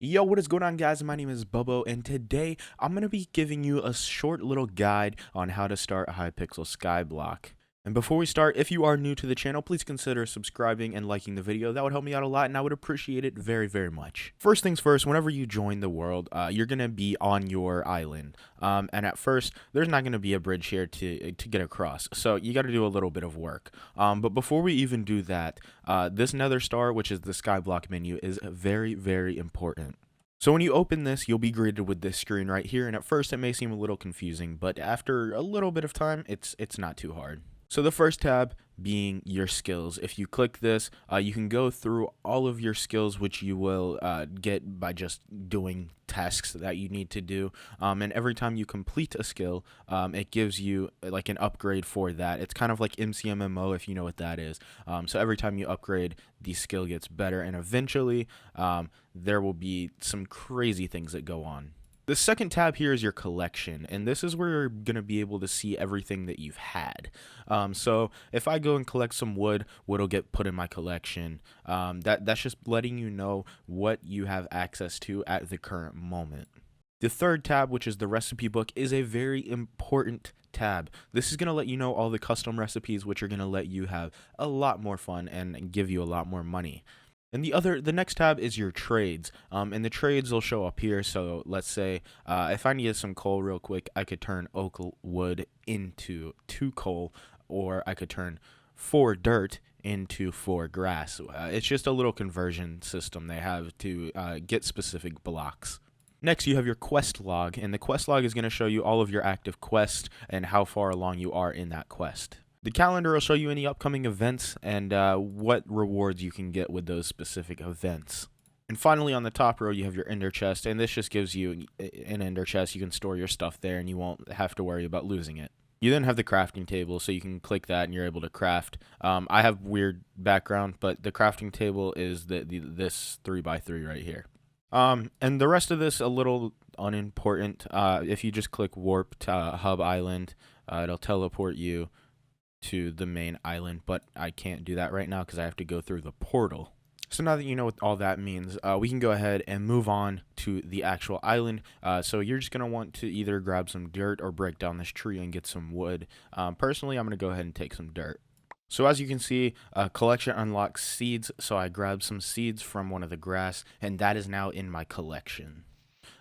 Yo, what is going on, guys? My name is Bubbo, and today I'm going to be giving you a short little guide on how to start a Hypixel Skyblock. And before we start, if you are new to the channel, please consider subscribing and liking the video. That would help me out a lot, and I would appreciate it very, very much. First things first, whenever you join the world, you're going to be on your island. And at first, there's not going to be a bridge here to get across, so you got to do a little bit of work. But before we even do that, this nether star, which is the Skyblock menu, is very, very important. So when you open this, you'll be greeted with this screen right here, and at first it may seem a little confusing, but after a little bit of time, it's not too hard. So the first tab being your skills. If you click this, you can go through all of your skills, which you will get by just doing tasks that you need to do. And every time you complete a skill, it gives you like an upgrade for that. It's kind of like MCMMO, if you know what that is. So every time you upgrade, the skill gets better, and eventually there will be some crazy things that go on. The second tab here is your collection, and this is where you're going to be able to see everything that you've had. So if I go and collect some wood, what'll get put in my collection, that's just letting you know what you have access to at the current moment. The third tab, which is the recipe book, is a very important tab. This is going to let you know all the custom recipes, which are going to let you have a lot more fun and give you a lot more money. And the next tab is your trades, and the trades will show up here. So let's say if I needed some coal real quick, I could turn oak wood into 2 coal, or I could turn 4 dirt into 4 grass. It's just a little conversion system they have to get specific blocks. Next, you have your quest log, and the quest log is going to show you all of your active quests and how far along you are in that quest. The calendar will show you any upcoming events and what rewards you can get with those specific events. And finally, on the top row, you have your ender chest, and this just gives you an ender chest. You can store your stuff there, and you won't have to worry about losing it. You then have the crafting table, so you can click that, and you're able to craft. I have weird background, but the crafting table is this 3x3 right here. And the rest of this, a little unimportant. If you just click warp to Hub Island, it'll teleport you to the main island, but I can't do that right now because I have to go through the portal. So now that you know what all that means, we can go ahead and move on to the actual island. So you're just going to want to either grab some dirt or break down this tree and get some wood. Personally, I'm going to go ahead and take some dirt. So as you can see, collection unlocks seeds, so I grabbed some seeds from one of the grass, and that is now in my collection.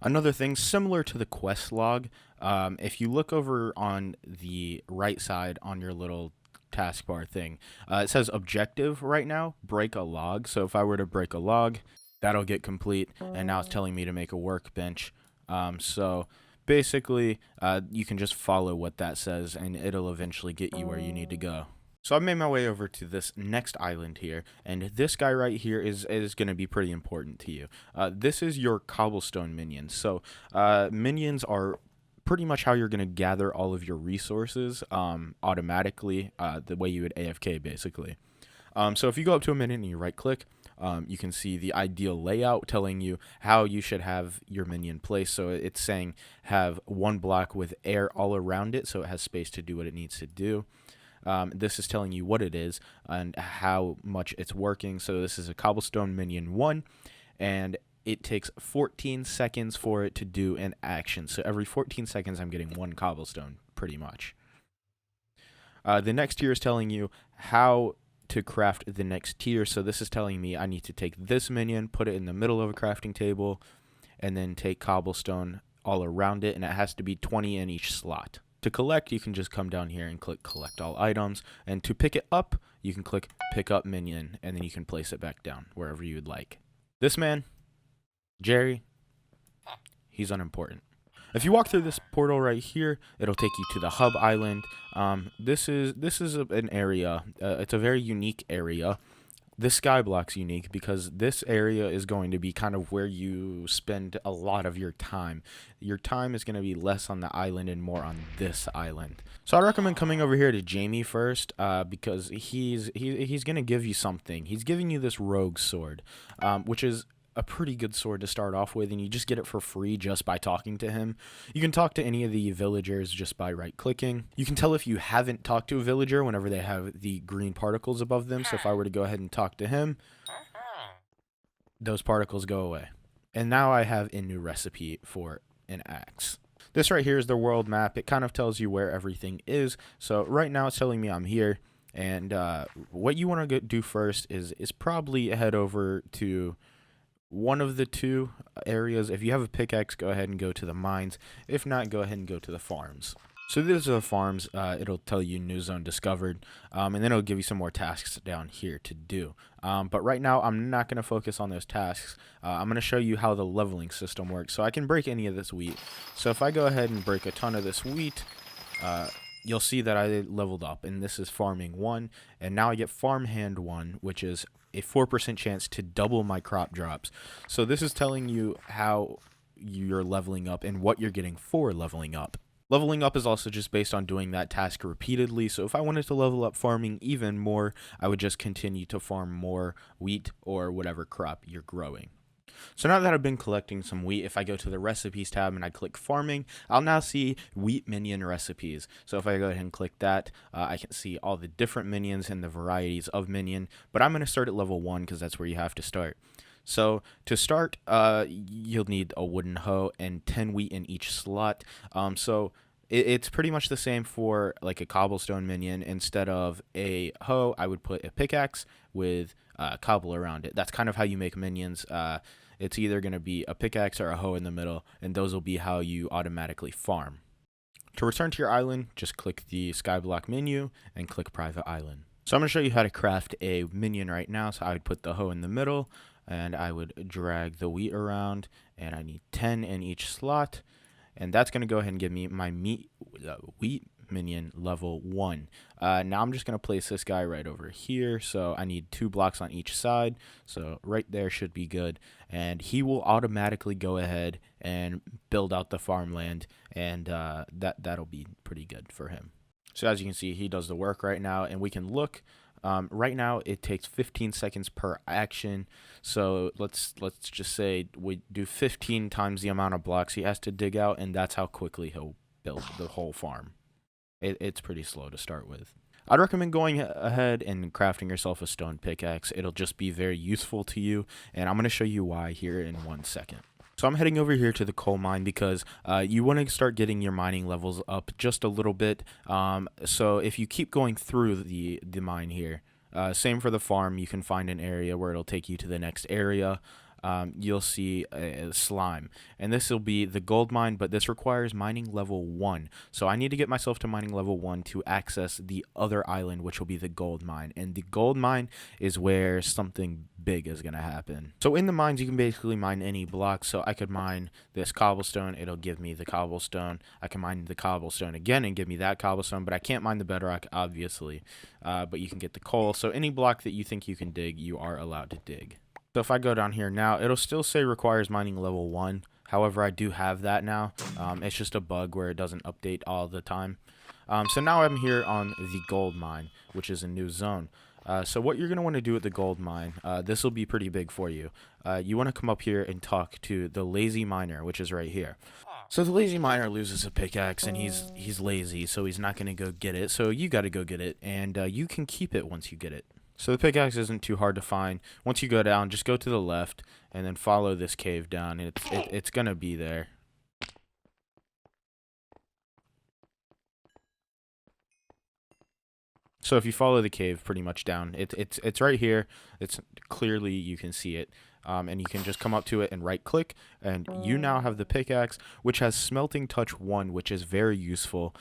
Another thing similar to the quest log, if you look over on the right side on your little taskbar thing, it says objective right now, break a log. So if I were to break a log, that'll get complete, and now it's telling me to make a workbench. So basically, you can just follow what that says, and it'll eventually get you where you need to go. So I made my way over to this next island here, and this guy right here is going to be pretty important to you. This is your cobblestone minions. So minions are pretty much how you're going to gather all of your resources automatically, the way you would AFK basically. So if you go up to a minion and you right click, you can see the ideal layout telling you how you should have your minion placed. So it's saying have 1 block with air all around it, so it has space to do what it needs to do. This is telling you what it is and how much it's working. So this is a cobblestone minion 1, and it takes 14 seconds for it to do an action. So every 14 seconds, I'm getting 1 cobblestone, pretty much. The next tier is telling you how to craft the next tier. So this is telling me I need to take this minion, put it in the middle of a crafting table, and then take cobblestone all around it, and it has to be 20 in each slot. To collect, you can just come down here and click collect all items, and to pick it up, you can click pick up minion, and then you can place it back down wherever you would like. This man, Jerry, he's unimportant. If you walk through this portal right here, it'll take you to the hub island. This is an area. It's a very unique area. This skyblock's unique because this area is going to be kind of where you spend a lot of your time. Your time is going to be less on the island and more on this island. So I recommend coming over here to Jamie first because he's going to give you something. He's giving you this rogue sword, which is a pretty good sword to start off with, and you just get it for free just by talking to him. You can talk to any of the villagers just by right-clicking. You can tell if you haven't talked to a villager whenever they have the green particles above them. So if I were to go ahead and talk to him, those particles go away. And now I have a new recipe for an axe. This right here is the world map. It kind of tells you where everything is. So right now it's telling me I'm here. And what you want to do first is probably head over to one of the two areas. If you have a pickaxe, go ahead and go to the mines. If not, go ahead and go to the farms. So these are the farms. It'll tell you new zone discovered, and then it'll give you some more tasks down here to do. But right now, I'm not going to focus on those tasks. I'm going to show you how the leveling system works. So I can break any of this wheat. So if I go ahead and break a ton of this wheat, you'll see that I leveled up, and this is farming 1, and now I get farmhand 1, which is a 4% chance to double my crop drops. So this is telling you how you're leveling up and what you're getting for leveling up. Leveling up is also just based on doing that task repeatedly, so if I wanted to level up farming even more, I would just continue to farm more wheat or whatever crop you're growing. So now that I've been collecting some wheat, if I go to the recipes tab and I click farming, I'll now see wheat minion recipes. So if I go ahead and click that, I can see all the different minions and the varieties of minion, but I'm going to start at level 1 because that's where you have to start. So to start, you'll need a wooden hoe and 10 wheat in each slot. So it's pretty much the same for like a cobblestone minion. Instead of a hoe, I would put a pickaxe with cobble around it. That's kind of how you make minions. It's either going to be a pickaxe or a hoe in the middle, and those will be how you automatically farm. To return to your island, just click the Skyblock menu and click Private Island. So I'm going to show you how to craft a minion right now. So I would put the hoe in the middle, and I would drag the wheat around, and I need 10 in each slot, and that's going to go ahead and give me my wheat minion level 1. Now I'm just going to place this guy right over here, so I need 2 blocks on each side, so right there should be good, and he will automatically go ahead and build out the farmland, and that'll be pretty good for him. So as you can see, he does the work right now, and we can look. Right now it takes 15 seconds per action, so let's just say we do 15 times the amount of blocks he has to dig out, and that's how quickly he'll build the whole farm. It's pretty slow to start with. I'd recommend going ahead and crafting yourself a stone pickaxe. It'll just be very useful to you, and I'm going to show you why here in 1 second. So I'm heading over here to the coal mine because you want to start getting your mining levels up just a little bit. So if you keep going through the mine here, same for the farm, you can find an area where it'll take you to the next area. You'll see a slime, and this will be the gold mine, but this requires mining level 1. So I need to get myself to mining level 1 to access the other island, which will be the gold mine, and the gold mine is where something big is going to happen. So in the mines, you can basically mine any block. So I could mine this cobblestone, it'll give me the cobblestone. I can mine the cobblestone again and give me that cobblestone, but I can't mine the bedrock, obviously, but you can get the coal. So any block that you think you can dig, you are allowed to dig. So if I go down here now, it'll still say requires mining level 1. However, I do have that now. It's just a bug where it doesn't update all the time. So now I'm here on the gold mine, which is a new zone. So what you're going to want to do at the gold mine, this will be pretty big for you. You want to come up here and talk to the lazy miner, which is right here. So the lazy miner loses a pickaxe, and he's lazy, so he's not going to go get it. So you got to go get it, and you can keep it once you get it. So the pickaxe isn't too hard to find. Once you go down, just go to the left and then follow this cave down. It's gonna be there. So if you follow the cave pretty much down, it's right here. It's clearly, you can see it. And you can just come up to it and right click, and you now have the pickaxe, which has smelting touch 1, which is very useful,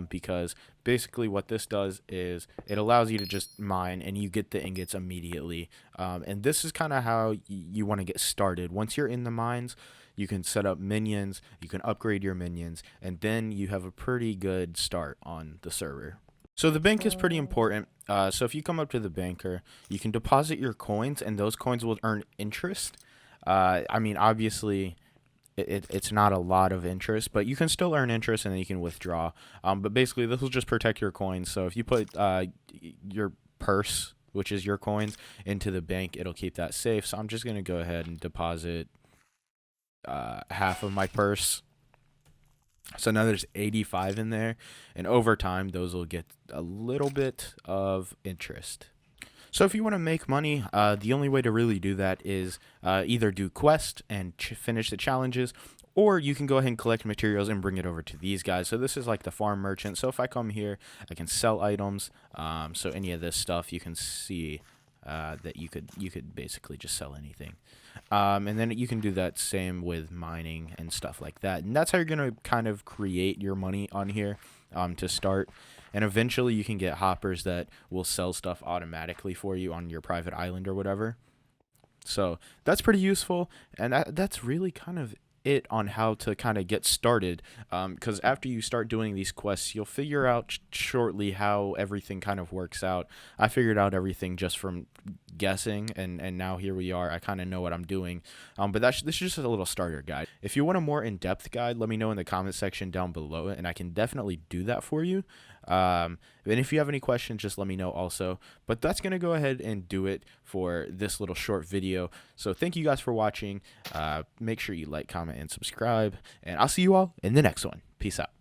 because basically what this does is it allows you to just mine and you get the ingots immediately. And this is kind of how you want to get started. Once you're in the mines, you can set up minions, you can upgrade your minions, and then you have a pretty good start on the server. So the bank is pretty important. So if you come up to the banker, you can deposit your coins, and those coins will earn interest. I mean, obviously, it's not a lot of interest, but you can still earn interest, and then you can withdraw. But basically, this will just protect your coins. So if you put your purse, which is your coins, into the bank, it'll keep that safe. So I'm just going to go ahead and deposit half of my purse. So now there's 85 in there, and over time those will get a little bit of interest. So if you want to make money, the only way to really do that is either do quest and finish the challenges, or you can go ahead and collect materials and bring it over to these guys. So this is like the farm merchant. So if I come here, I can sell items. So any of this stuff, you can see that you could basically just sell anything. And then you can do that same with mining and stuff like that. And that's how you're gonna kind of create your money on here to start. And eventually you can get hoppers that will sell stuff automatically for you on your private island or whatever. So that's pretty useful, and that's really kind of it on how to kind of get started, because after you start doing these quests, you'll figure out shortly how everything kind of works out. I figured out everything just from guessing, and now here we are. I kind of know what I'm doing, but this is just a little starter guide. If you want a more in-depth guide, let me know in the comment section down below, and I can definitely do that for you. And if you have any questions, just let me know also. But that's going to go ahead and do it for this little short video. So thank you guys for watching. Make sure you like, comment, and subscribe. And I'll see you all in the next one. Peace out.